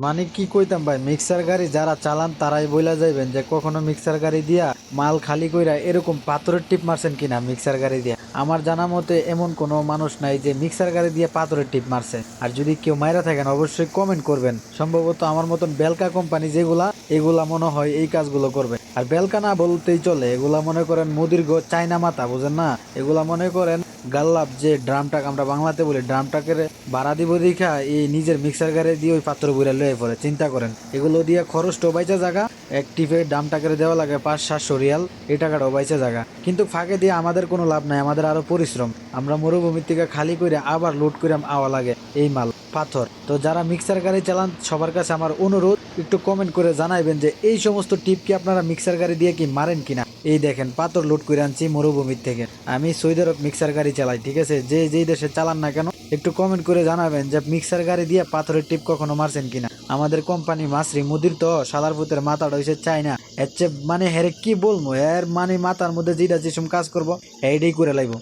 মানে কি কইতাম ভাই, মিক্সার গাড়ি যারা চালান তারাই বইলা যাইবেন যে কখনো মিক্সার গাড়ি দিয়া মাল খালি কইরা এরকম পাথরের টিপ মারছেন কিনা মিক্সার গাড়ি দিয়া। আমার জানা মতে এমন কোনো মানুষ নাই যে মিক্সার গাড়ি দিয়ে পাথরের টিপ মারছে। আর যদি কেউ মাইরা থাকেন অবশ্যই কমেন্ট করবেন। সম্ভবত আমার মতন বেলকা কোম্পানি যেগুলা, এগুলা মনে হয় এই কাজগুলো করবে। আর বেলকা না বলতেই চলে, এগুলা মনে করেন মুদির গো চাইনা মাথা, বুঝেন না? এগুলা মনে করেন গাল্লাপ যে ড্রামটাক আমরা বাংলাতে বলি, ড্রামটাকের ভাড়া দিব দেখা এই নিজের মিক্সার গাড়ি দিয়ে ওই পাত্র বইরা লয়ে পড়ে। চিন্তা করেন, এগুলো দিয়ে খরচটাও বাইচা জায়গা, অ্যাক্টিভে ড্রামটাকে দেওয়া লাগে 500-700 রিয়াল, এই টাকাটাও বাইচা জায়গা। কিন্তু ফাঁকে দিয়ে আমাদের কোনো লাভ নাই, আমাদের আরো পরিশ্রম। আমরা মরুভূমির থেকে খালি করে আবার লোড করে আওয়া লাগে এই মাল পাথর। তো যারা মিক্সার গাড়ি চালান সবার কাছে আমার অনুরোধ, একটু কমেন্ট করে জানাইবেন যে এই সমস্ত টিপ কি আপনারা মিক্সার গাড়ি দিয়ে কি মারেন কিনা। এই দেখেন পাথর লোড করে আনছি মরুভূমির থেকে। আমি সৌদি আরব মিক্সার গাড়ি চালাই, ঠিক আছে? যে যেই দেশে চালান না কেন একটু কমেন্ট করে জানাবেন যে মিক্সার গাড়ি দিয়ে পাথরের টিপ কখনো মারছেন কিনা। আমাদের কোম্পানি মাসরি মুদির তো সাদার পুতের মাথাটা হয়েছে চায়না। এর চেয়ে মানে হেরে কি বলবো, এর মানে মাথার মধ্যে যেটা যেসব কাজ করবো এইটাই করে লাইবো।